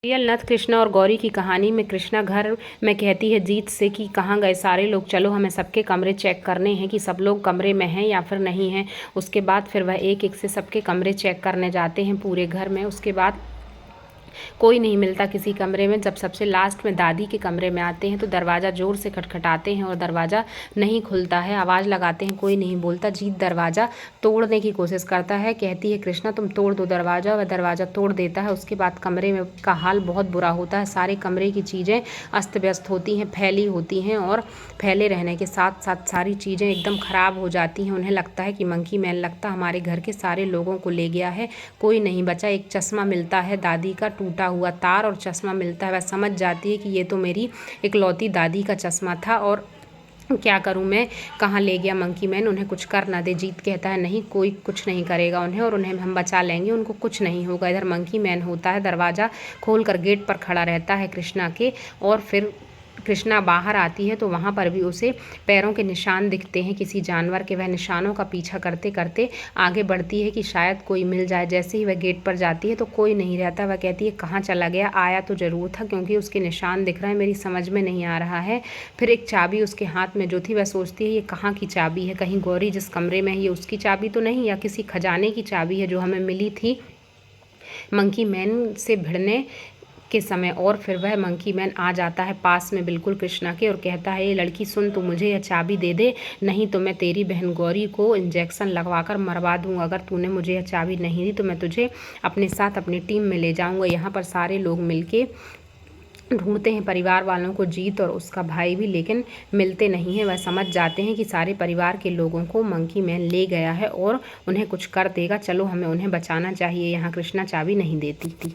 Real नथ कृष्णा और गौरी की कहानी में कृष्णा घर में कहती है जीत से कि कहाँ गए सारे लोग, चलो हमें सबके कमरे चेक करने हैं कि सब लोग कमरे में हैं या फिर नहीं हैं। उसके बाद फिर वह एक एक से सबके कमरे चेक करने जाते हैं पूरे घर में। उसके बाद कोई नहीं मिलता किसी कमरे में। जब सबसे लास्ट में दादी के कमरे में आते हैं तो दरवाज़ा ज़ोर से खटखटाते हैं और दरवाज़ा नहीं खुलता है। आवाज़ लगाते हैं, कोई नहीं बोलता। जीत दरवाज़ा तोड़ने की कोशिश करता है, कहती है कृष्णा तुम तोड़ दो दरवाज़ा। वह दरवाज़ा तोड़ देता है। उसके बाद कमरे में का हाल बहुत बुरा होता है। सारे कमरे की चीज़ें अस्त व्यस्त होती हैं, फैली होती हैं और फैले रहने के साथ साथ सारी चीज़ें एकदम ख़राब हो जाती हैं। उन्हें लगता है कि मंकी मैन लगता हमारे घर के सारे लोगों को ले गया है, कोई नहीं बचा। एक चश्मा मिलता है, दादी का टूटा हुआ तार और चश्मा मिलता है। वह समझ जाती है कि ये तो मेरी इकलौती दादी का चश्मा था और क्या करूं मैं, कहाँ ले गया मंकी मैन, उन्हें कुछ कर ना दे। जीत कहता है नहीं, कोई कुछ नहीं करेगा उन्हें और उन्हें हम बचा लेंगे, उनको कुछ नहीं होगा। इधर मंकी मैन होता है, दरवाज़ा खोलकर गेट पर खड़ा रहता है कृष्णा के। और फिर कृष्णा बाहर आती है तो वहाँ पर भी उसे पैरों के निशान दिखते हैं किसी जानवर के। वह निशानों का पीछा करते करते आगे बढ़ती है कि शायद कोई मिल जाए। जैसे ही वह गेट पर जाती है तो कोई नहीं रहता। वह कहती है कहाँ चला गया, आया तो ज़रूर था क्योंकि उसके निशान दिख रहे हैं, मेरी समझ में नहीं आ रहा है। फिर एक चाबी उसके हाथ में जो थी, वह सोचती है ये कहाँ की चाबी है, कहीं गौरी जिस कमरे में है ये उसकी चाबी तो नहीं, या किसी खजाने की चाबी है जो हमें मिली थी मंकी मैन से भिड़ने के समय। और फिर वह मंकी मैन आ जाता है पास में बिल्कुल कृष्णा के और कहता है ये लड़की सुन, तू मुझे यह चाबी दे दे, नहीं तो मैं तेरी बहन गौरी को इंजेक्शन लगवाकर मरवा दूँ। अगर तूने मुझे यह चाबी नहीं दी तो मैं तुझे अपने साथ अपनी टीम में ले जाऊँगा। यहाँ पर सारे लोग मिलके ढूंढते हैं परिवार वालों को, जीत और उसका भाई भी, लेकिन मिलते नहीं हैं। वह समझ जाते हैं कि सारे परिवार के लोगों को मंकी मैन ले गया है और उन्हें कुछ कर देगा। चलो हमें उन्हें बचाना चाहिए। यहाँ कृष्णा चाबी नहीं देती थी।